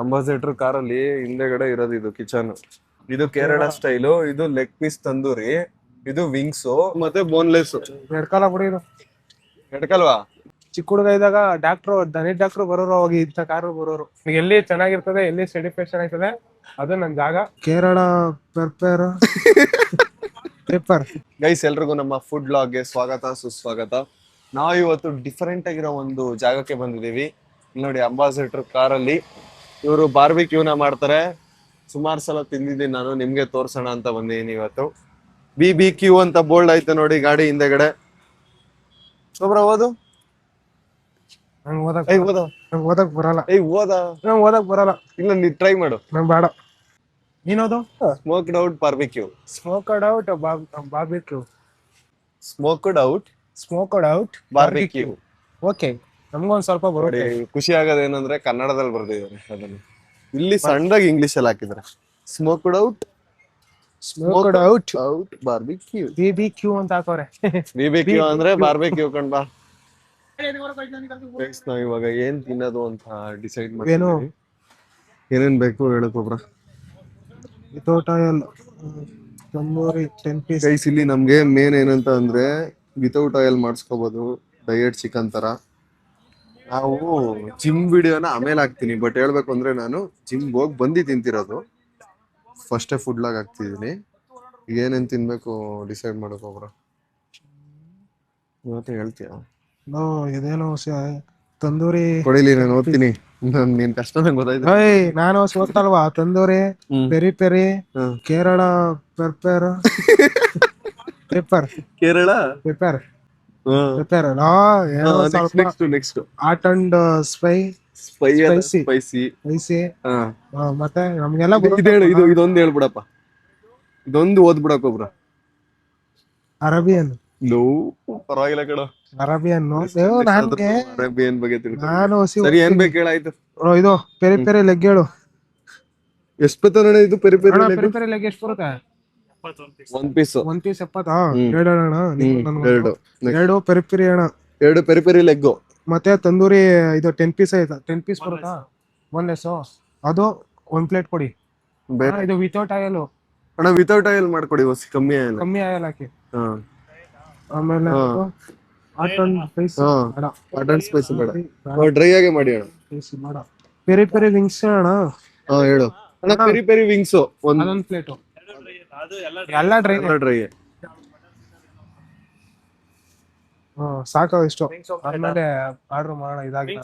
Ambassador ಕಾರಲ್ಲಿ ಹಿಂದೆಗಡೆ ಇರೋದು ಇದು ಕಿಚನ್. ಇದು ಕೇರಳ ಸ್ಟೈಲು, ಇದು ಲೆಗ್ ಪೀಸ್ ತಂದೂರಿ, ಇದು ವಿಂಗ್ಸ್ ಮತ್ತೆ ಬೋನ್ಲೆಸ್. ಎಡ್ಕಲ್ಲ ಬಿಡಿ ಇದು. ಎಡ್ಕಲ್ವಾ? ಚಿಕ್ಕ ಹುಡುಗ ಇದ್ದಾಗ ಡಾಕ್ಟ್ರು ಬರೋರು, ಅವಾಗ ಇಂಥ ಕಾರು ಬರೋರು. ಎಲ್ಲಿ ಚೆನ್ನಾಗಿರ್ತದೆ, ಎಲ್ಲಿ ಸ್ಯಾಟಿಸ್ಫ್ಯಾಕ್ಷನ್ ಆಯ್ತದೆ, ಅದು ನನ್ ಜಾಗ. ಕೇರಳ ಪೇಪರ್. ಗೈಸ್, ಎಲ್ರಿಗೂ ನಮ್ಮ ಫುಡ್ ಬ್ಲಾಗ್ಗೆ ಸ್ವಾಗತ ಸುಸ್ವಾಗತ. ನಾವು ಇವತ್ತು ಡಿಫರೆಂಟ್ ಆಗಿರೋ ಒಂದು ಜಾಗಕ್ಕೆ ಬಂದಿದ್ದೀವಿ. ನೋಡಿ, ಅಂಬಾಸೆಡರ್ ಕಾರಲ್ಲಿ ಇವರು ಬಾರ್ಬಿಕ್ಯೂನ ಮಾಡ್ತಾರೆ. ಸುಮಾರು ಸಲ ತಿಂದಿದ್ದೀನಿ ನಾನು, ನಿಮ್ಗೆ ತೋರ್ಸೋಣ ಅಂತ ಬಂದಿದ್ದೀನಿ ಇವತ್ತು. BBQ ಅಂತ ಬೋಲ್ಡ್ ಐತೆ ನೋಡಿ ಗಾಡಿ ಹಿಂದೆಗಡೆ. ಒಬ್ರ ಓದು. ನಂಗೆ ಓದಕ್ ಬರಲ್ಲ. ನಂಗೆ ಓದಕ್ ಬರಲ್ಲ. ಇಲ್ಲ, ನೀ ಟ್ರೈ ಮಾಡು. ನಂಗೆ ಬೇಡ. ನೀನೋದು. Smoked out barbecue. Smoked out barbecue. Smoked out barbecue. Okay, ನಮ್ಗೊಂದ್ ಸ್ವಲ್ಪ ನೋಡಿ, ಖುಷಿ ಆಗೋದೇನಂದ್ರೆ ಕನ್ನಡದಲ್ಲಿ ಬರ್ದಿದ್ದಾರೆ ಅದನ್ನು. ಇಲ್ಲಿ ಸಣ್ಣದಾಗಿ ಇಂಗ್ಲಿಷ್ ಅಲ್ಲಿ ಹಾಕಿದ್ದಾರೆ. Smoked out barbecue. BBQ ಅಂತ ಹಾಕೋರೆ. BBQ ಅಂದ್ರೆ ಬಾರ್ಬಿಕ್ಯೂ ಕಣ್ಬಾ. ನಾವ್ ಇವಾಗ ಏನ್ ತಿನ್ನೋದು ಅಂತ ಡಿಸೈಡ್ ಮಾಡ್ತೀವಿ. ಏನೇನ್ ಬೇಕು ಹೇಳಕ್ಕೊಬ್ರ. Without oil tandoori 10 piece. Guys, ಇಲ್ಲಿ ನಮ್ಗೆ ಮೇನ್ ಏನಂತ ಅಂದ್ರೆ ವಿತೌಟ್ ಆಯಿಲ್ ಮಾಡಿಸ್ಕೋಬಹುದು, ಡಯಟ್ ಚಿಕನ್ ತರ. ನಾವು ಜಿಮ್ ವಿಡಿಯೋನ ಆಮೇಲೆ ಹಾಕ್ತೀನಿ, ಬಟ್ ಹೇಳ್ಬೇಕು ಅಂದ್ರೆ ನಾನು ಜಿಮ್ ಹೋಗಿ ಬಂದು ತಿಂತಿರೋದು. ಫಸ್ಟೇ ಫುಡ್ ಲಾಗ್ ಹಾಕ್ತಿದೀನಿ. ಏನೇನ್ ತಿನ್ಬೇಕು ಡಿಸೈಡ್ ಮಾಡಕ್ ಒಬ್ರ. ಇವತ್ತು ಹೇಳ್ತೀಯ? ಇದೇನೋ ತಂದೂರಿ ಕೊಡಿಲಿ, ನಾನು ಓದ್ತೀನಿ. ನೀನ್ ಕಷ್ಟ ಗೊತ್ತಾಯ್ತು. ನಾನು ಓದ್ತಲ್ವಾ. Tandoori, peri peri, Kerala paper. Kerala paper. Next hot and spicy. ಮತ್ತೆ ನಮ್ಗೆಲ್ಲ ಇದೊಂದು ಹೇಳ್ಬಿಡಪ್ಪ. ಇದೊಂದು ಓದ್ಬಿಡಕ್ಕೊಬ್ರ. ಅರೇಬಿಯನ್. ಪರವಾಗಿಲ್ಲ ಕಣ. ಅರೇಬಿಯನ್ ಅರೇಬಿಯನ್ ಬಗ್ಗೆ ನಾನು ಸರಿ, ಏನ್ ಬೇಕು ಹೇಳಾಯ್ತು. ಇದು ಪೆರಿ ಪೆರಿ ಲೆಗ್ ಹೇಳು. ಎಷ್ಟು ಬರ್ತದೆ ಇದು ಪೆರಿ ಪೆರಿ ಲೆಗ್ ಎಷ್ಟು ಬರುತ್ತೆ? ಒಂದ್ ಪೀಸ್ 70. ಎರಡು ಪೆರಿ ಪೆರಿ ಅಣ್ಣ. 2 ಪೆರಿ ಪೆರಿ ಲೆಗ್. ಮತ್ತೆ ತಂದೂರಿ ಇದು 10 ಪೀಸ್ ಆಯ್ತಾ? 10 ಪೀಸ್ ಬರುತ್ತಾ? ಬೋನ್ಲೆಸ್ ಅದು 1 ಪ್ಲೇಟ್ ಕೊಡಿ. ಇದು ವಿತೌಟ್ ಆಯಿಲ್ ಅಣ್ಣ. ವಿತೌಟ್ ಆಯಿಲ್ ಮಾಡ್ಕೊಡಿ, ಕಮ್ಮಿ ಆಯಿಲ್ ಹಾಕಿ. ಆಮೇಲೆ ಸ್ಪೈಸಿ ಬೇಡ, ಡ್ರೈ ಆಗಿ ಮಾಡಿ ಅಣ್ಣ. ಪೆರಿ ಪೆರಿ ವಿಂಗ್ಸ್ ಅಣ್ಣ. ಹೇಳು ಅಣ್ಣ. ಪೆರಿ ಪೆರಿ ವಿಂಗ್ಸ್ ಒಂದೊಂದು ಪ್ಲೇಟ್. ಎಲ್ಲ ಡ್ರೈ. ಸಾಕು ಇಷ್ಟು. ಆಮೇಲೆ ಆರ್ಡರ್ ಮಾಡೋಣ. ಇದಾಗಿಲ್ಲ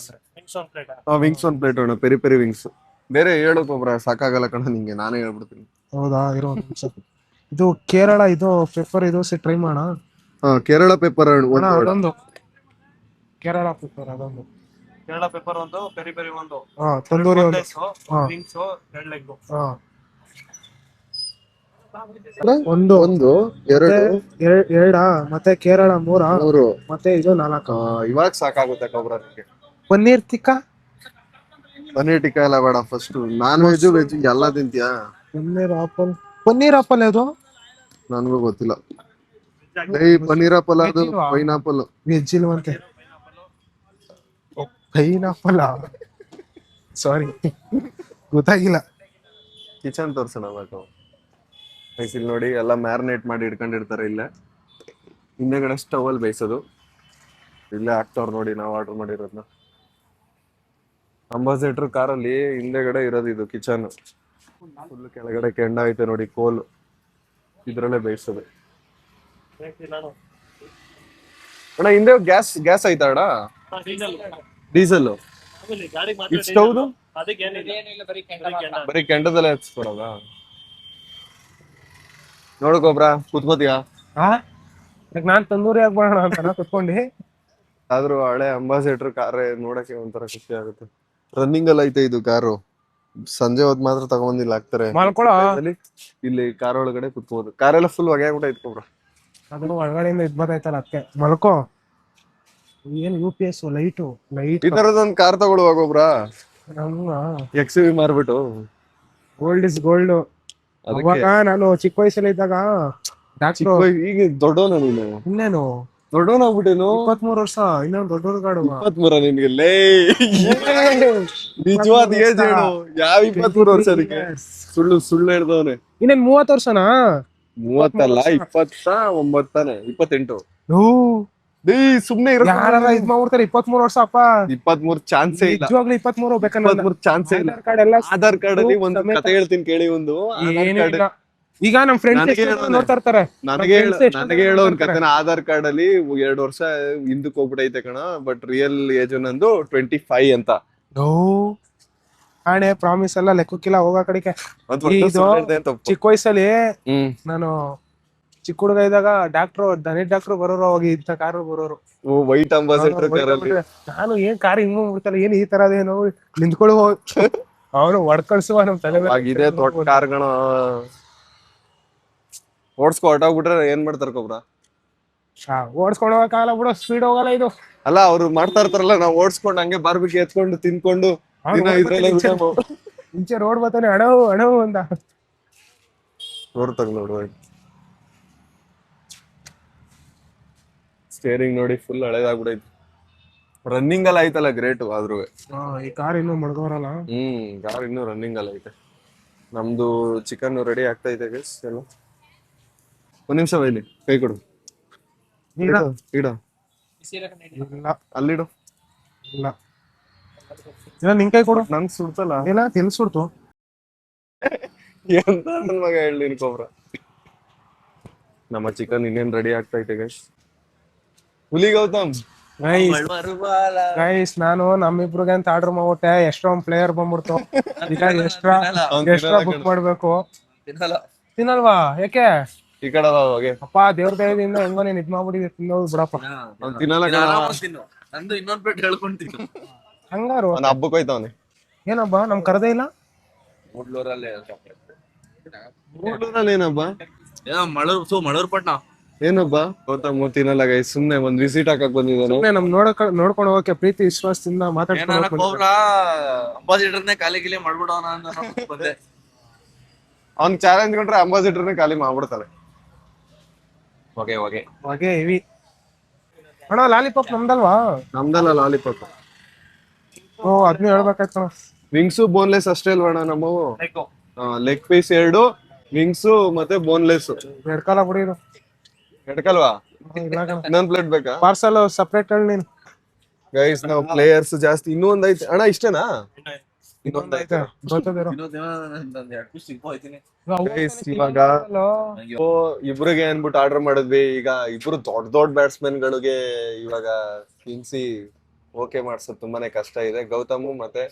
ವಿಂಗ್ಸ್ 1 ಪ್ಲೇಟ್ ಅಣ್ಣ. Peri peri wings. ಬೇರೆ ಹೇಳಕ್ಕೊಬ್ರ, ಸಾಕಾಗಲ್ಲ ಕಣ ನಿಂಗೆ, ನಾನೇ ಹೇಳ್ಬಿಡ್ತೀನಿ. ಹೌದಾ, ಇರೋ ಇದು ಕೇರಳ ಇದು ಪೆಪ್ಪರ್ ಇದು ಟ್ರೈ ಮಾಡೋಣ. ಕೇರಳ ಪೆಪ್ಪರ್ ಅದೊಂದು. ಕೇರಳ ಪೆಪ್ಪರ್ ಅದೊಂದು. ಪೆರಿ ಪೆರಿ ಒಂದು. ತಂದೂರಿ ಒಂದು. ಎರಡ ಮತ್ತೆ ಕೇರಳ 3 ಮತ್ತೆ ಇದು 4. ಇವಾಗ ಸಾಕಾಗುತ್ತೆ ಕೊಬ್ರ ನಿಂಗೆ. ಪನ್ನೀರ್ ಟಿಕ್ಕಾ ಎಲ್ಲ ಬೇಡ. ಫಸ್ಟ್ ನಾನ್ ವೆಜ್ ಎಲ್ಲ ತಿಂತೀಯಾ? ಪನ್ನೀರ್ ಆಪಲ್ ಅದು ನನ್ಗೂ ಗೊತ್ತಿಲ್ಲ. ಪನ್ನೀರ್ ಆಪಲ್ ಅದು ಪೈನಾಪಲ್. ವೆಜ್ ಇಲ್ವಂತೆ. ಪೈನಾಪಲ್, ಸಾರಿ ಗೊತ್ತಾಗಿಲ್ಲ. ಕಿಚನ್ ತೋರ್ಸೋಣ ಬೇಕು. ಇಲ್ಲಿ ನೋಡಿ, ಎಲ್ಲ ಮ್ಯಾರಿನೇಟ್ ಮಾಡಿ ಇಟ್ಕೊಂಡಿರ್ತಾರೆ. ಇಲ್ಲೇ ಹಿಂದೆಗಡೆ ಸ್ಟವ್ ಅಲ್ಲಿ ಬೇಯಿಸೋದು. ಇಲ್ಲೇ ಹಾಕ್ತವ್ರು ನೋಡಿ, ನಾವು ಆರ್ಡರ್ ಮಾಡಿರೋದ್ನ. ಅಂಬಾಸೆಡರ್ ಕಾರಲ್ಲಿ ಹಿಂದೆಗಡೆ ಇರೋದು ಇದು ಕಿಚನ್. ಫುಲ್ ಕೆಳಗಡೆ ಕೆಂಡ ಐತೆ ನೋಡಿ, ಕೋಲ್. ಇದ್ರಲ್ಲೇ ಬೇಯಿಸೋದು ಅಣ್ಣ. ಹಿಂದೆ ಗ್ಯಾಸ್ ಐತಾ ಅಣ್ಣ? ಡೀಸೆಲ್. ಸ್ಟವ್ ಬರೀ ಕೆಂಡದಲ್ಲೇ ಹಚ್ಕೊಡೋದ? ನೋಡ್ಕೊಬ್ರ, ಕುತ್ಕೋತಿಯಾ? ನಾನ್ ತಂದೂರಿ ಆಗ್ಬೋಣ ಅಂತ ಕುತ್ಕೊಂಡಿ. ಆದ್ರೂ ಹಳೆ ಅಂಬಾಸೆಡರ್ ಕಾರ್ ನೋಡಕ್ಕೆ ಒಂಥರ ಖುಷಿ ಆಗುತ್ತೆ. ರನ್ನಿಂಗ್ ಅಲ್ಲಿ ಐತೆ ಇದು ಕಾರು. ಸಂಜೆ ಹೊತ್ತು ಮಾತ್ರ ತಗೊಂಡಿಲ್ಲ ಹಾಕ್ತಾರೆ. ಇಲ್ಲಿ ಕಾರ್ ಒಳಗಡೆ ಕುತ್ಕೋದು. ಕಾರೆಲ್ಲ ಫುಲ್ ಹೊಗೆ ಆಗ್ಬಿಟ್ಟು ಐತ್ಕೊಬ್ರ. ಅದು ಒಳಗಡೆಯಿಂದ ಬರ್ತೈತಲ್ಲ ಅದಕ್ಕೆ ಮಲ್ಕೋ. ಏನ್ UPS ಲೈಟ್ ಈ ತರದೊಂದು ಕಾರ್ ತಗೊಳ್ಳುವಾಗೊಬ್ರ. XUV ಮಾರ್ಬಿಟ್ಟು. Gold is gold. ಅವಾಗ ನಾನು ಚಿಕ್ಕ ವಯಸ್ಸಲ್ಲಿ ಇದ್ದಾಗ ಈಗ ದೊಡ್ಡವನ ನೀನು. ಇನ್ನೇನು ದೊಡ್ಡವನಾಗ್ಬಿಟ್ಟೇನು 23 ವರ್ಷ ಇನ್ನೊಂದು ದೊಡ್ಡವ್ರ ಗಾಡು 23 ನಿನ್ಗೆ ಲೇ ನಿಜವಾದ ಏಜ್ ಹೇಳು ಯಾವ 23 ವರ್ಷ ಅದಕ್ಕೆ ಸುಳ್ಳು ಸುಳ್ಳು ಹೇಳ್ದವನೆ ಇನ್ನೇನ್ 30 ವರ್ಷನಾ 30 29 28 ಓ ಡೇ ಸುಮ್ನೆ ಯಾರ ಇದ್ ಮಾಡ್ಬಿಡ್ತಾರೆ 23 ವರ್ಷ ಅಪ್ಪ 23 ಚಾನ್ಸೇ ಇಲ್ಲ ನಿಜವಾಗ್ಲೂ 23 ಬೇಕನ್ನ 23 ಚಾನ್ಸೇ ಇಲ್ಲ ಆಧಾರ್ ಕಾರ್ಡ್ ಎಲ್ಲ ಆಧಾರ್ ಕಾರ್ಡ್ ಅಲ್ಲಿ ಒಂದು ಸಮೇತ. ಕತೆ ಹೇಳ್ತೀನಿ ಕೇಳಿ ಒಂದು ಆಧಾರ್ ಏನೂ ಕಾರ್ಡ್ ಇಲ್ಲ. ಈಗ ನಮ್ ಫ್ರೆಂಡ್ಸ್ ನನಗೆ ಹೇಳೋನೆ. ನೋಡ್ತಾ ಇರ್ತಾರೆ ನನಗೆ ಹೇಳೋ ಒಂದ್ ಕತೆನ ಆಧಾರ್ ಕಾರ್ಡ್ ಅಲ್ಲಿ 2 ವರ್ಷ ಹಿಂದಕ್ಕೆ ಹೋಗ್ಬಿಟ್ಟೈತೆ ಕಣ ಬಟ್ ರಿಯಲ್ ಏಜ್ ನಂದು 25 ಅಂತ ಓ ಆಣೆ ಪ್ರಾಮಿಸ್ ಎಲ್ಲ ಲೆಕ್ಕಕ್ಕಿಲ್ಲ ಹೋಗೋ ಕಡೆಗೆ ಒಂದ್ ಒಟ್ಟು ಇದು ಸುಳ್ಳು ಹೇಳ್ದೆ ಅಂತ ಒಪ್ಪು. ಚಿಕ್ಕ ವಯಸ್ಸಲ್ಲಿ ಹ್ಮ್ ನಾನು ಚಿಕ್ಕ ಹುಡುಗ ಇದ್ದಾಗ ದನಿ ಡಾಕ್ಟ್ರು ಬರೋರು ಅವಾಗ ಇಂಥ ಕಾರು ಬರೋರು ವೈಟ್ ಅಂಬಾಸಿಡರ್ ಕಾರಲ್ಲಿ ನಾನು ಏನ್ ಕಾರ್ ಹಿಂಗ್ ಬಿಡ್ತಲ್ಲ ಏನ್ ಈ ತರ ಅದೇನೋ ನಿಂತ್ಕೊಳ್ಳೋ ಅವನು ಹೊಡ್ಕಳ್ಸುವ ನಮ್ ತಲೆ ಮೇಲೆ. ಆಗಿದೆ ದೊಡ್ಡ ಕಾರ್ಗಳ ಓಡಿಸ್ಕೊ ಹೊರ್ಟೋಗ್ಬಿಟ್ರೆ ಏನ್ ಮಾಡ್ತಾರ ಕೊಬ್ರ ಓಡಿಸ್ಕೊಂಡು ಹೋಗಕ್ಕಾಗಲ್ಲ ಬಿಡು ಸ್ಪೀಡ್ ಹೋಗಲ್ಲ ಇದು ಅಲ್ಲ ಅವ್ರು ಮಾಡ್ತಾ ಇರ್ತಾರಲ್ಲ ನಾವ್ ಓಡಿಸ್ಕೊಂಡು ಹಂಗೆ ಬಾರ್ಬಿಗೆ ಎತ್ಕೊಂಡು ತಿನ್ಕೊಂಡು ದಿನ ಇದ್ರಲ್ಲೇ ಮುಂಚೆ ರೋಡ್ ಬರ್ತಾನೆ ಅಣವು ಅಣವು ಅಂತ ನೋಡ್ತಾಗ ನೋಡು ಸ್ಟೇರಿಂಗ್ ನೋಡಿ ಫುಲ್ ಹಳೇದಾಗ್ಬಿಡೈತಿ ರನ್ನಿಂಗ್ ಎಲ್ಲ ಐತಲ್ಲ ಗ್ರೇಟ್ ಆದ್ರೂ ಈ ಕಾರ್ ಇನ್ನೂ ಮಡ್ಗೋರಲ್ಲ ಕಾರ್ ಇನ್ನೂ ರನ್ನಿಂಗ್ ಎಲ್ಲ ಐತೆ ನಮ್ದು ಚಿಕನ್ ರೆಡಿ ಆಗ್ತಾ ಇದೆ ಗೈಸ್ ಎಲ್ಲ ಒಂದ್ ನಿಮಿಷ ಬೈಲಿ ಕೈ ಕೊಡು ಇಲ್ಲ ಇಡ ಇಲ್ಲ ಅಲ್ಲಿಡು ಇಲ್ಲ ಇಲ್ಲ ನಿನ್ ಕೈ ಕೊಡು ನಂಗ್ ಸುಡ್ತಲ್ಲ ಇಲ್ಲ ತಿನ್ಸುಡ್ತು ಎಂತ ನನ್ ಮಗ ಹೇಳಿ ಕೊಬ್ರ ನಮ್ಮ ಚಿಕನ್ ಇನ್ನೇನ್ ರೆಡಿ ಆಗ್ತಾ ಐತೆ ಗೈಸ್ ಹುಲಿ ಗೌತಮ್ ಗೈಸ್ ನಾನು ನಮ್ಮಿಬ್ರಿಗೆ ಅಂತ ಆರ್ಡರ್ ಮಾಡ್ಬಿಟ್ಟೆ ಎಷ್ಟೊಂದ್ ಪ್ಲೇಯರ್ ಬಂದ್ಬಿಡ್ತು ಈಗ ಎಕ್ಸ್ಟ್ರಾ ಬುಕ್ ಮಾಡ್ಬೇಕು ತಿನ್ನಲ್ವಾ ಯಾಕೆ ಈ ಕಡೆ ಹೋಗಿ ಅಪ್ಪ ದೇವ್ರ ದಯದಿಂದ ಹೆಂಗೋ ನೀನ್ ಇದ್ ಮಾಡ್ಬಿಟ್ಟಿದೆ ತಿನ್ನೋದು ಬಿಡಪ್ಪ ಅವ್ನ್ ತಿನ್ನಲ್ಲ ಕಣ ನಂದು ಇನ್ನೊಂದ್ ಪ್ಲೇಟ್ ಹೇಳ್ಕೊಂತೀನಿ ಹಂಗಾರು ಅವ್ನ ಹಬ್ಬಕ್ಕೆ ಹೋಯ್ತವನೆ ಏನಬ್ಬ ನಮ್ ಕರದೇ ಇಲ್ಲ ಮೂಡ್ಲೂರಲ್ಲೇ ಮೂಡ್ಲೂರಲ್ಲಿ ಏನಬ್ಬ ಮಳೂರ್ ಪಟ್ನ ಏನಬ್ಬ ಗೌತಮ್ ತಿನ್ನಲ್ಲ ಗೈಸ್ ಸುಮ್ನೆ ಒಂದ್ ವಿಸಿಟ್ ಹಾಕಕ್ ಬಂದಿದ್ದಾನೆ ಸುಮ್ನೆ ನಮ್ ನೋಡ್ಕೊಂಡು ಹೋಗಕ್ಕೆ ಪ್ರೀತಿ ವಿಶ್ವಾಸದಿಂದ ಮಾತಾಡ್ಕೊಂಡು ಕೋಬ್ರ ಅಂಬಾಸಿಡರ್ನೇ ಖಾಲಿ ಗಿಲಿ ಮಾಡ್ಬಿಡೋಣ ಅಂತ ಬಂದೆ ಅವ್ನ್ ಚಾಲೆಂಜ್ ಕೊಟ್ರೆ ಅಂಬಾಸಿಡರ್ನೇ ಖಾಲಿ ಮಾಡ್ಬಿಡ್ತಾರೆ ಓಕೆ ಓಕೆ ಹಾಗೆ ಇವಿ ಅಣ್ಣ ಲಾಲಿಪಾಪ್ ನಮ್ದಲ್ವಾ ನಮ್ದಲ್ಲ ಲಾಲಿಪಾಪ್ ಓ ಅದ್ನ ಹೇಳ್ಬೇಕಾಯ್ತು ವಿಂಗ್ಸು ಬೋನ್ಲೆಸ್ ಅಷ್ಟೇ ಅಲ್ವಣ ನಮ್ಮವು ಲೆಗ್ ಪೀಸ್ 2 ವಿಂಗ್ಸು ಮತ್ತೆ ಬೋನ್ಲೆಸ್ ಎಡ್ಕಾಲ ಬಿಡಿ ಇದು ಎಡ್ಕಲ್ವಾ ಇನ್ನೊಂದ್ ಪ್ಲೇಟ್ ಬೇಕಾ ಪಾರ್ಸಲ್ ಸಪ್ರೇಟ್ ಹೇಳಿ ನೀನು ಗೈಸ್ ನಾವು ಪ್ಲೇಯರ್ಸ್ ಜಾಸ್ತಿ ಇನ್ನೂ ಒಂದ್ ಐತೆ ಅಣ್ಣ ಇಷ್ಟೇನಾ ಇನ್ನೊಂದ್ ಐತೆ ಗೊತ್ತದಿರೋ ಗೈಸ್ ಇವಾಗ ಇಬ್ರಿಗೆ ಅನ್ಬಿಟ್ಟು ಆರ್ಡರ್ ಮಾಡಿದ್ವಿ ಈಗ ಇಬ್ರು ದೊಡ್ಡ ದೊಡ್ಡ ಬ್ಯಾಟ್ಸ್ಮನ್ ಗಳಿಗೆ ಇವಾಗ ಕಿಂಗ್ಸಿ ಓಕೆ ಮಾಡ್ಸೋದು ತುಂಬಾನೇ ಕಷ್ಟ ಇದೆ ಗೌತಮ್ ಮತ್ತೆ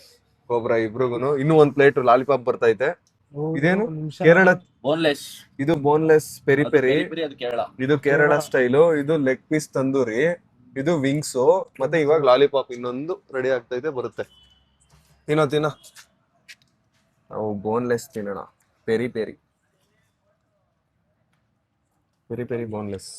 ಕೋಬ್ರಾ ಇಬ್ರಿಗೂನು ಇನ್ನೂ ಒಂದ್ ಪ್ಲೇಟ್ ಲಾಲಿಪಾಪ್ ಬರ್ತೈತೆ ಇದೇನು ಕೇರಳ ಬೋನ್ಲೆಸ್ ಇದು ಬೋನ್ಲೆಸ್ ಪೆರಿ ಪೆರಿ ಅದು ಕೇರಳ ಇದು ಕೇರಳ ಸ್ಟೈಲು ಇದು ಲೆಗ್ ಪೀಸ್ ತಂದೂರಿ ಇದು ವಿಂಗ್ಸು ಮತ್ತೆ ಇವಾಗ ಲಾಲಿಪಾಪ್ ಇನ್ನೊಂದು ರೆಡಿ ಆಗ್ತೈತೆ ಬರುತ್ತೆ ತಿನ್ನೋ ನಾವು ಬೋನ್ಲೆಸ್ ತಿನ್ನೋಣ peri peri peri peri boneless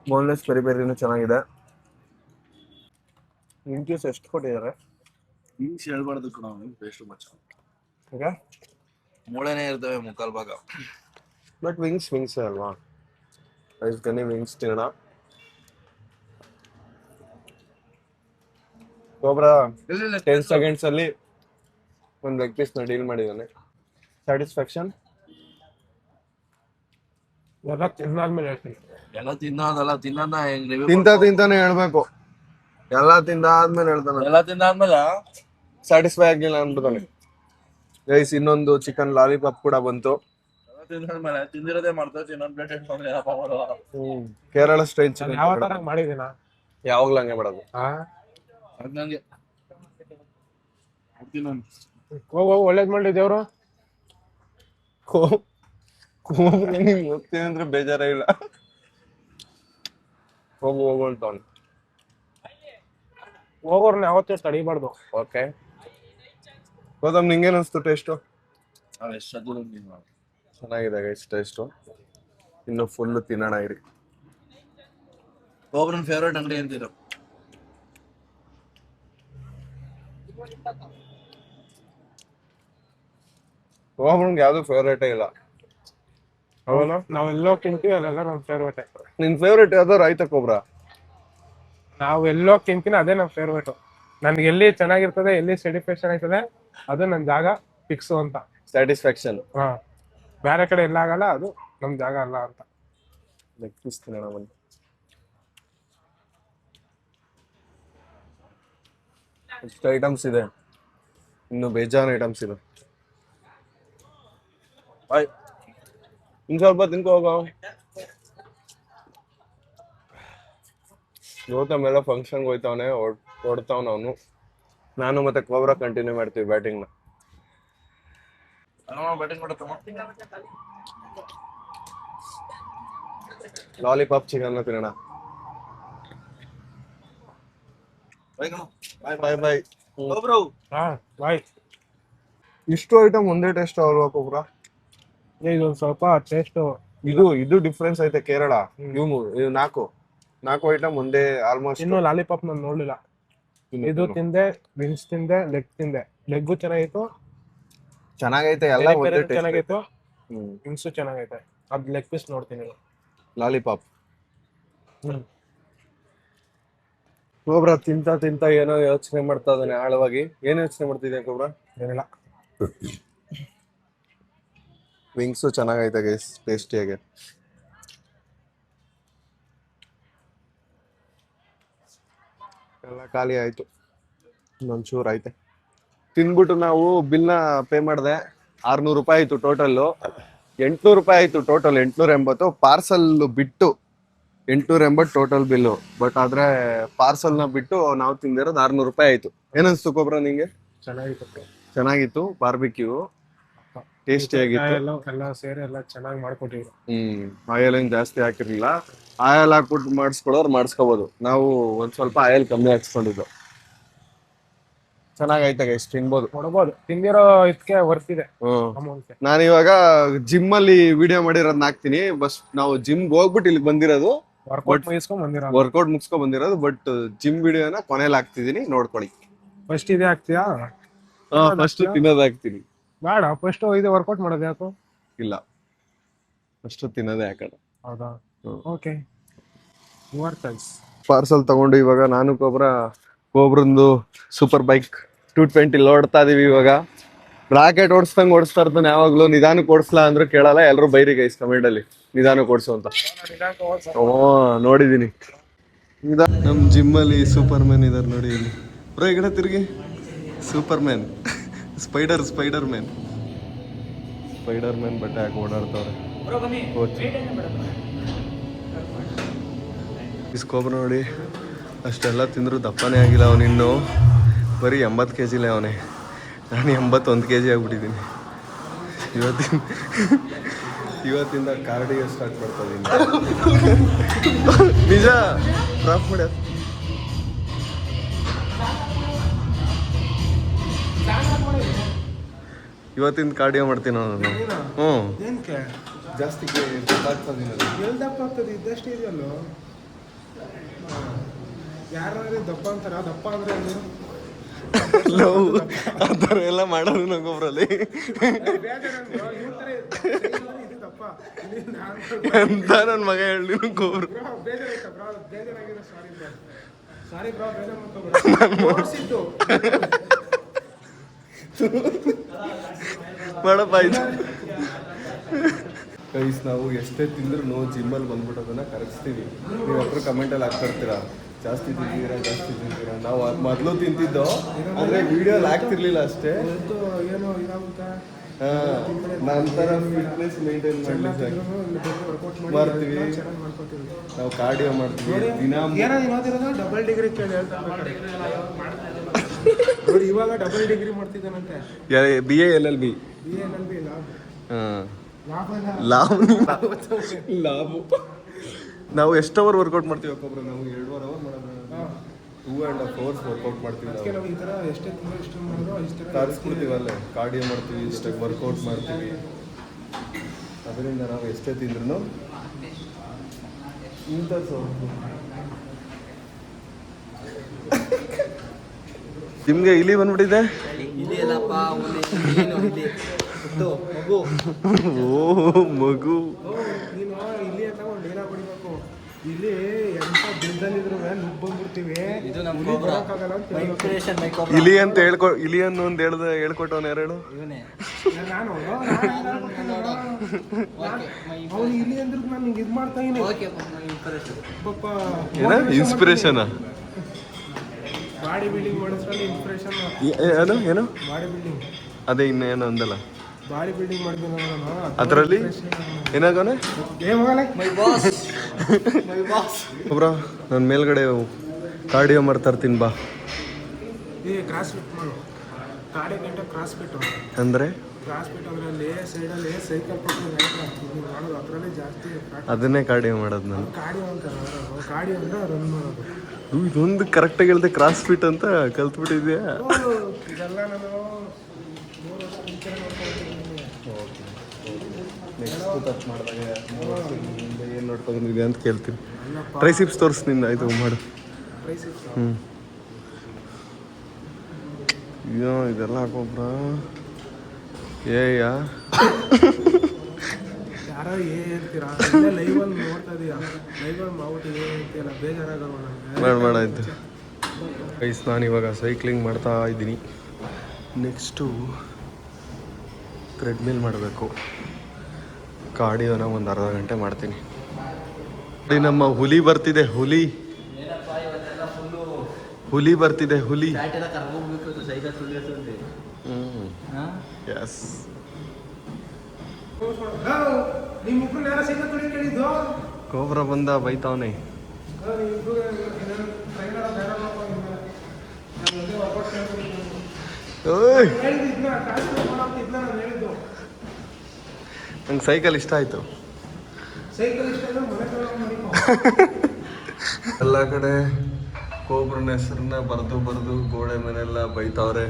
boneless peri ಪೆರಿನೂ ಚೆನ್ನಾಗಿದೆ ವಿಂಗ್ಸ್ ಎಷ್ಟು ಕೊಟ್ಟಿದ್ದಾರೆ ಹಿಂಗ್ಸ್ ಹೇಳ್ಬಾರ್ದು ಕಣ ಬೇಸ್ಟ್ ಮಚ್ಚ ಈಗ ಮೂಳೆನೇ ಇರ್ತವೆ ಮುಕ್ಕಾಲ್ ಭಾಗ ಬಟ್ ವಿಂಗ್ಸ್ ಅಲ್ವಾ ಗನಿ ವಿಂಗ್ಸ್ ತಿನ್ನೋಣ ಕೋಬ್ರಾ 10 seconds ಅಲ್ಲಿ ಒಂದು ಲೆಗ್ ಪೀಸ್ ನ ಡೀಲ್ ಮಾಡಿದ್ದಾನೆ ಸ್ಯಾಟಿಸ್ಫ್ಯಾಕ್ಷನ್ ಎಲ್ಲ ತಿಂದಾದ್ಮೇಲೆ ಹೇಳ್ತೀನಿ ಎಲ್ಲ ತಿನ್ನೋದಲ್ಲ ತಿನ್ನೋದ ಹೆಂಗ್ ರಿವ್ಯೂ ತಿಂತಾನೆ ಹೇಳ್ಬೇಕು ಎಲ್ಲ ತಿಂದಾದ್ಮೇಲೆ ಹೇಳ್ತಾನೆ ಎಲ್ಲ ತಿಂದಾದ್ಮೇಲೆ ಸ್ಯಾಟಿಸ್ಫೈ ಆಗಿಲ್ಲ ಅನ್ಬಿಡ್ತಾನೆ ಗೈಸ್ ಇನ್ನೊಂದು ಚಿಕನ್ ಲಾಲಿಪಾಪ್ ಕೂಡ ಬಂತು ಎಲ್ಲ ತಿಂದಾದ್ಮೇಲೆ ತಿಂದಿರೋದೇ ಮಾಡ್ತಾರೆ ಇನ್ನೊಂದ್ ಪ್ಲೇಟ್ ಇಟ್ಕೊಂಡ್ರೆ ಏನಪ್ಪ ಮಾಡೋದು ಕೇರಳ ಸ್ಟೈಲ್ ನಾನು ಚಿಕನ್ ಯಾವ ತರ ಮಾಡಿದೀನ ಯಾವಾಗ್ಲೂ ಹಂಗೆ ಮಾಡೋದು ಅದ್ ನಂಗೆ ಮಾಡ್ತೀನಿ ನಾನು ಹೋಗು ಒಳ್ಳೇದ್ ಮಾಡ್ಲಿ ದೇವ್ರು ಹೋಗ್ತೀನಿ ಅಂದ್ರೆ ಬೇಜಾರೇ ಇಲ್ಲ ಹೋಗು ಅಂತವ್ನು ಹೋಗೋರ್ನ ಯಾವತ್ತೂ ತಡಿಬಾರ್ದು ಓಕೆ ಗೌತಮ್ ನಿಂಗೇನ್ ಅನ್ಸ್ತು ಟೇಸ್ಟು ನಾವ್ ಎಷ್ಟಾದ್ರು ನೀನು ಚೆನ್ನಾಗಿದೆ ಗೈಸ್ ಟೇಸ್ಟು ಇನ್ನು ಫುಲ್ ತಿನ್ನೋಣ ಇರಿ ಒಬ್ಬರನ್ನ ಫೇವ್ರೇಟ್ ಅಂಗಡಿ ಅಂತಿದ್ರು ಕೋಬ್ರನ್ಗೆ ಯಾವ್ದು ಫೇವ್ರೇಟೇ ಇಲ್ಲ. ಹೌದಾ? ನಾವೆಲ್ಲೋ ತಿಂತೀವಿ ಅಲ್ಲೆಲ್ಲ ನಮ್ ಫೇವ್ರೇಟ್. ನಿನ್ ಫೇವ್ರೇಟ್ ಯಾವ್ದು ರಾಯ್ತ ಕೋಬ್ರಾ? ನಾವು ಎಲ್ಲೋ ತಿಂತೀನಿ ಅದೇ ನಮ್ ಫೇವ್ರೇಟ್. ನನ್ಗೆ ಎಲ್ಲಿ ಚೆನ್ನಾಗಿರ್ತದೆ, ಎಲ್ಲಿ ಸ್ಯಾಟಿಸ್ಫ್ಯಾಕ್ಷನ್ ಆಯ್ತದೆ, ಅದು ನನ್ ಜಾಗ ಫಿಕ್ಸು ಅಂತ. ಸ್ಯಾಟಿಸ್ಫ್ಯಾಕ್ಷನ್. ಹಾ, ಬೇರೆ ಕಡೆ ಎಲ್ಲ ಆಗಲ್ಲ, ಅದು ನಮ್ ಜಾಗ ಅಲ್ಲ ಅಂತ. ಲೆಗ್ ಪೀಸ್ ತಿನ್ನೋಣ ಬನ್ನಿ. ಎಷ್ಟು ಐಟಮ್ಸ್ ಇದೆ, ಇನ್ನು ಬೇಜಾನ್ ಐಟಮ್ಸ್ ಇದೆ. ಬಾಯ್, ಇನ್ ಸ್ವಲ್ಪ ತಿನ್ಕೋ ಹೋಗ. ಗೌತಮ್ ಎಲ್ಲ ಫಂಕ್ಷನ್ಗೆ ಹೋಯ್ತಾವನೆ, ಹೊಡ್ತಾವನ ಅವನು. ನಾನು ಮತ್ತೆ ಕೋಬ್ರಾ ಕಂಟಿನ್ಯೂ ಮಾಡ್ತೀವಿ ಬ್ಯಾಟಿಂಗ್ನ. ಬ್ಯಾಟಿಂಗ್ ಮಾಡುತ್ತಮ್ಮ. ಲಾಲಿಪಾಪ್ ಚಿಕನ್ ತಿನ್ನೋಣ. ಬಾಯ್ ಬಾಯ್ ಬಾಯ್. ಹಾ ಬಾಯ್. ಇಷ್ಟು ಐಟಮ್ ಒಂದೇ ಟೇಸ್ಟ್ ಅಲ್ವಾ ಕೋಬ್ರಾ? ಇದೊಂದು ಸ್ವಲ್ಪ ಟೇಸ್ಟ್ ಇದು ಡಿಫ್ರೆನ್ಸ್ ಐತೆ ಕೇರಳ. ಇವು ನಾಲ್ಕು ಐಟಮ್ ಒಂದೇ ಆಲ್ಮೋಸ್ಟ್. ಇನ್ನು ಲಾಲಿಪಾಪ್ ನಾನು ನೋಡ್ಲಿಲ್ಲ. ಇದು ತಿಂದೆ, ವಿಂಗ್ಸ್ ತಿಂದೆ, ಲೆಗ್ ತಿಂದೆ. ಲೆಗ್ಗು ಚೆನ್ನಾಗೈತೆ, ಎಲ್ಲ ಒಂದೇ ಟೇಸ್ಟ್. ಚೆನ್ನಾಗೈತು, ವಿಂಗ್ಸು ಚೆನ್ನಾಗೈತೆ. ಅದ್ ಲೆಗ್ ಪೀಸ್ ನೋಡ್ತೀನಿ. ಲಾಲಿಪಾಪ್. ಕೋಬ್ರಾ ತಿಂತ ಏನೋ ಯೋಚನೆ ಮಾಡ್ತಾ ಇದ್ದಾನೆ ಆಳವಾಗಿ. ಏನ್ ಯೋಚನೆ ಮಾಡ್ತಿದ್ದೆ ಕೋಬ್ರಾ? ಏನಿಲ್ಲ. ವಿಂಗ್ಸು ಚೆನ್ನಾಗೈತೆ ಗೈಸ್, ಟೇಸ್ಟಿಯಾಗೆ. ಎಲ್ಲ ಖಾಲಿ ಆಯ್ತು, ಇನ್ನೊಂಚೂರು ಐತೆ. ತಿನ್ಬಿಟ್ಟು ನಾವು ಬಿಲ್ನ ಪೇ ಮಾಡಿದೆ. 600 ರೂಪಾಯಿ ಆಯ್ತು ಟೋಟಲ್ಲು. 800 ರೂಪಾಯಿ ಆಯ್ತು ಟೋಟಲ್. 880 ಪಾರ್ಸಲ್ ಬಿಟ್ಟು 880 ಟೋಟಲ್ ಬಿಲ್ಲು. ಬಟ್ ಆದ್ರೆ ಪಾರ್ಸಲ್ನ ಬಿಟ್ಟು ನಾವು ತಿಂದಿರೋದು 600 ರೂಪಾಯಿ ಆಯ್ತು. ಏನನ್ಸ್ತು ಕೋಬ್ರಾ ನಿಂಗೆ? ಚೆನ್ನಾಗಿತ್ತು. ಬಾರ್ಬಿಕ್ಯೂ ಟೇಸ್ಟಿ ಆಗಿತ್ತು. ಎಲ್ಲ ಸೇರಿ ಎಲ್ಲ ಚೆನ್ನಾಗಿ ಮಾಡ್ಕೊಟ್ಟಿದ್ರು. ಆಯಿಲ್ ಏನ್ ಜಾಸ್ತಿ ಹಾಕಿರ್ಲಿಲ್ಲ. ಆಯಿಲ್ ಹಾಕ್ಬಿಟ್ಟು ಮಾಡಿಸ್ಕೊಳ್ಳೋರು ಮಾಡಿಸ್ಕೋಬಹುದು. ನಾವು ಒಂದ್ ಸ್ವಲ್ಪ ಆಯಿಲ್ ಕಮ್ಮಿ ಹಾಕ್ಸ್ಕೊಂಡಿದ್ದು. ಚೆನ್ನಾಗೈತೆ ಗೈಸ್, ತಿನ್ಬೋದು. ಕೊಡ್ಬೋದು, ತಿಂದಿರೋ ಇದಕ್ಕೆ ವರ್ತಿದೆ ಅಮೌಂಟ್. ನಾನು ಇವಾಗ ಜಿಮ್ ಅಲ್ಲಿ ವಿಡಿಯೋ ಮಾಡಿರೋದನ್ನ ಹಾಕ್ತೀನಿ. ಬಸ್ ನಾವು ಜಿಮ್ಗೆ ಹೋಗ್ಬಿಟ್ಟು ಇಲ್ಲಿ ಬಂದಿರೋದು, ವರ್ಕೌಟ್ ಮುಗಿಸ್ಕೊಂಡ್ ಬಂದಿರೋದು. ಬಟ್ ಜಿಮ್ ವಿಡಿಯೋನ ಕೊನೆಯಲ್ಲಿ ಹಾಕ್ತಿದೀನಿ, ನೋಡ್ಕೊಳ್ಳಿ. ಫಸ್ಟ್ ಇದೇ ಹಾಕ್ತೀಯಾ? ಫಸ್ಟ್ ತಿನ್ನೋದು ಹಾಕ್ತೀನಿ. ಬೇಡ, ಫಸ್ಟ್ ಇದು ವರ್ಕೌಟ್ ಮಾಡೋದು ಯಾಕೋ? ಇಲ್ಲ, ಫಸ್ಟ್ ತಿನ್ನೋದೇ ಹಾಕೋಣ. ಹೌದಾ? ಓಕೆ. ಪಾರ್ಸಲ್ ತಗೊಂಡು ಇವಾಗ ನಾನು ಕೋಬ್ರಂದು ಸೂಪರ್ ಬೈಕ್ 220 ಓಡ್ತಾ ಇದೀವಿ. ಇವಾಗ ರಾಕೆಟ್ ಓಡಿಸ್ದಂಗ್ ಓಡಿಸ್ತಾ ಇರ್ತಾನೆ ಯಾವಾಗ್ಲೂ. ನಿಧಾನಕ್ಕೆ ಓಡಿಸ್ಲಾ ಅಂದ್ರೆ ಕೇಳಲ್ಲ. ಎಲ್ರು ಬೈರಿ ಗೈಸ್ ಕಮೆಂಟ್ ಅಲ್ಲಿ, ನಿಧಾನಕ್ಕೆ ಓಡಿಸು ಅಂತ. ನೋಡಿದೀನಿ. ನಮ್ ಜಿಮ್ ಅಲ್ಲಿ ಸೂಪರ್ ಮ್ಯಾನ್ ಇದಾರೆ ನೋಡಿ ಇಲ್ಲಿ. ಬ್ರೋ ಈ ಕಡೆ ತಿರ್ಗಿ. ಸೂಪರ್ ಮ್ಯಾನ್, ಸ್ಪೈಡರ್ ಮ್ಯಾನ್ ಬಟ್ಟೆ ಹಾಕಿ ಓಡಾಡ್ತವ್ರೆ. ಇಸ್ಕೊಬ್ರು ನೋಡಿ, ಅಷ್ಟೆಲ್ಲ ತಿಂದ್ರು ದಪ್ಪನೇ ಆಗಿಲ್ಲ ಅವನು. ಇನ್ನು ಬರೀ 80 kg ಅವನೇ. ನಾನು 81 kg ಆಗ್ಬಿಟ್ಟಿದ್ದೀನಿ. ಇವತ್ತಿಂದ ಕಾರ್ಡಿಯೋ ಸ್ಟಾರ್ಟ್ ಮಾಡ್ತಾ ಇದ್ದೀನಿ. ನಿಜ ಪ್ರಾಫ್ ಮಾಡಿ. ಇವತ್ತಿಂದ ಕಾರ್ಡಿಯೋ ಮಾಡ್ತೀನಿ ನಾನು. ಜಾಸ್ತಿ ಇದ್ದಷ್ಟೇ ಇದೆಯಲ್ಲೋ. ಯಾರು ದಪ್ಪ ಅಂತಾರ? ದಪ್ಪ ಅಂದ್ರೆ ಆ ಥರ ಎಲ್ಲ ಮಾಡೋದು ನಂಗೊಬ್ರಲ್ಲಿ. ಎಂತ ನನ್ನ ಮಗ ಹೇಳಿ ಗೊಬ್ರು. ಮಾಡಪ್ಪ ಆಯ್ತು ಗೈಸ್. ನಾವು ಎಷ್ಟೇ ತಿಂದ್ರು ಜಿಮ್ಮಲ್ಲಿ ಬಂದ್ಬಿಟ್ಟು ಅದನ್ನ ಕರಗಿಸ್ತೀವಿ. ನೀವು ಒಬ್ಬರು ಕಮೆಂಟಲ್ಲಿ ಹಾಕ್ತಾ ಇರ್ತೀರಾ, ಜಾಸ್ತಿ ತಿಂತೀರಾ. ನಾವು ಮೊದಲು ತಿಂತಿದ್ದೋ, ಆದರೆ ವಿಡಿಯೋಲಿ ಹಾಕ್ತಿರ್ಲಿಲ್ಲ ಅಷ್ಟೇ. ನಂತರ ಫಿಟ್ನೆಸ್ ಮೇಂಟೈನ್ ಮಾಡ್ತೀವಿ. ನಾವು ಕಾರ್ಡಿಯೋ ಮಾಡ್ತೀವಿ ದಿನ. ಡಬಲ್ ಡಿಗ್ರಿ ಕೇಳಿ ನೋಡಿ, ಇವಾಗ ಡಬಲ್ ಡಿಗ್ರಿ ಮಾಡ್ತಿದ್ದಾನಂತೆ. BA LLB. ನಾವು ಎಷ್ಟು ಅವರ್ ವರ್ಕೌಟ್ ಮಾಡ್ತೀವಿ ಒಬ್ಬೊಬ್ರು? ನಾವು 2.5 ಅವರ್ ಮಾಡೋದು. 2.5 hours ವರ್ಕೌಟ್ ಮಾಡ್ತೀವಿ ನಾವು. ತರಿಸ್ಬಿಡ್ತೀವಲ್ಲೇ, ಕಾರ್ಡಿಯೋ ಮಾಡ್ತೀವಿ, ಇಷ್ಟಾಗಿ ವರ್ಕೌಟ್ ಮಾಡ್ತೀವಿ. ಅದರಿಂದ ನಾವು ಎಷ್ಟೇ ತಿಂದ್ರು ಇಂಥ ನಿಮ್ಗೆ ಇಲಿ ಬಂದ್ಬಿಟ್ಟಿದೆ. ಇಲ್ಲಿ ಎಲ್ಲಪ್ಪ ಏನು ಇಲ್ಲಿ ಮಗು ಓ ಮಗು. ನೀನು ಇಲ್ಲಿ ತಗೊಂಡು ಏನ ಹೊಡಿಬೇಕು. ಇಲ್ಲಿ ಎಂತ ಬಿಲ್ದಲ್ಲಿದ್ರು ನುಗ್ಗ್ ಬಂದ್ಬಿಡ್ತೀವಿ. ಇದು ನಮ್ಮ ಇನ್ಸ್ಪಿರೇಷನ್ ಇಲಿ ಅಂತ ಇಲಿಯನ್ನು ಒಂದು ಹೇಳ್ಕೊಟ್ಟವನ ಯಾರು? ಇವನೇ ನಾನು ಅವ್ನು ಇಲ್ಲಿ ಅಂದ್ರೆ ನಾನು ಹಿಂಗೆ ಇದು ಮಾಡ್ತಾ ಇದೀನಿ. ಓಕೆ ಇನ್ಸ್ಪಿರೇಷನ್ ಪಾಪ ಏನ ಇನ್ಸ್ಪಿರೇಷನ್? ಬಾಡಿ ಬಿಲ್ಡಿಂಗ್ ಮಾಡಿದ್ರಲ್ಲಿ ಇನ್ಸ್ಪಿರೇಷನ್. ಏನು ಏನು ಬಾಡಿ ಬಿಲ್ಡಿಂಗ್ ಅದೇ ಇನ್ನೇನು ಅಂದಲ್ಲ ಬಾಡಿ ಬಿಲ್ಡಿಂಗ್ ಮಾಡಿದ್ದೀನಿ ಅದರಲ್ಲಿ ಏನಾಗವನೆ? ಮೈ ಬಾಸ್ ಮೈ ಬಾಸ್ ಒಬ್ರ ನಾನು ಮೇಲ್ಗಡೆ ಕಾರ್ಡಿಯೋ ಮಾಡ್ತಾ ಇರ್ತೀನಿ ಬಾ. ಏ ಕ್ರಾಸ್ ಫಿಟ್ ಮಾಡು. ಗಾಡಿ ಗಂಟೆ ಕ್ರಾಸ್ ಫಿಟ್ ಅಂದರೆ ಕ್ರಾಸ್ ಫಿಟ್ ಅದರಲ್ಲಿ ಸೈಡಲ್ಲಿ ಸೈಕಲ್ ಮಾಡೋದು ಅದರಲ್ಲೇ ಜಾಸ್ತಿ ಅದನ್ನೇ ಕಾರ್ಡಿಯೋ ಮಾಡೋದು ನಾನು. ಕಾರ್ಡಿಯೋ ಅಂತಾರೆ. ಕಾರ್ಡಿಯೋ ಅಂದ್ರೆ ರನ್ ಮಾಡೋದು. ಇದೊಂದು ಕರೆಕ್ಟಾಗಿ ಹೇಳಿದೆ ಕ್ರಾಸ್ ಫಿಟ್ ಅಂತ ಕಲ್ತ್ಬಿಟ್ಟಿದ್ಯಾ? ಇದೆಲ್ಲ ನಾನು 3 ವರ್ಷ ಮುಂಚೆ ನೆಕ್ಸ್ಟ್ ಟಚ್ ಮಾಡಿದಾಗ ಏನು ನೋಡ್ಕೊಂಡಿದ್ದೆ ಅಂತ ಕೇಳ್ತೀನಿ. ಟ್ರೈಸಿಪ್ಸ್ ತೋರಿಸ್ ನಿಂದ ಆಯ್ತು ಮಾಡು. ಅಯ್ಯೋ ಇದೆಲ್ಲ ಹಾಕೋಬ್ರ ಏಯ್ಯ ಯಾರೋ ಹೇಳ್ತೀರಾ ಲೈವಲ್ಲಿ ನೋಡ್ತಾ ಇದೀಯಾ. ಲೈವಲ್ಲಿ ಮಾಡ್ಬಿಟ್ಟು ಹೇಳ್ತೀಯಲ್ಲ ಬೇಜಾರಾಗಲ್ಲ. ಮಾಡಾಯ್ತು ಗೈಸ್. ನಾನು ಇವಾಗ ಸೈಕ್ಲಿಂಗ್ ಮಾಡ್ತಾ ಇದ್ದೀನಿ. ನೆಕ್ಸ್ಟು ಟ್ರೆಡ್ಮಿಲ್ ಮಾಡಬೇಕು. ಕಾರ್ಡಿಯೋನ ಒಂದು ಅರ್ಧ ಗಂಟೆ ಮಾಡ್ತೀನಿ. ನಮ್ಮ ಹುಲಿ ಬರ್ತಿದೆ. ಹುಲಿ ಬರ್ತಿದೆ. ಹುಲಿ ಎಸ್. ನಿಮ್ಮಿಬ್ರು ಯಾರ ಸೈಕಲ್ ತೊಳಿ ಕೇಳಿದ್ದು? ಕೋಬ್ರ ಬಂದ ಬೈತಾವನೆ. ನಂಗೆ ಸೈಕಲ್ ಇಷ್ಟ ಆಯ್ತು. ಎಲ್ಲ ಕಡೆ ಕೋಬ್ರನ ಹೆಸರನ್ನ ಬರೆದು ಗೋಡೆ ಮೇಲೆಲ್ಲ ಬೈತಾವ್ರೆ.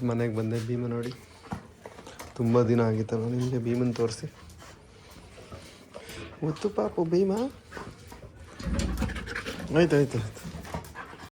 ಮನೆಗೆ ಬಂದೆ. ಭೀಮ ನೋಡಿ, ತುಂಬ ದಿನ ಆಗಿತ್ತಲ್ಲ ನಿಮಗೆ ಭೀಮನ್ ತೋರಿಸಿ. ಮುತ್ತು ಪಾಪು ಭೀಮ. ಆಯ್ತು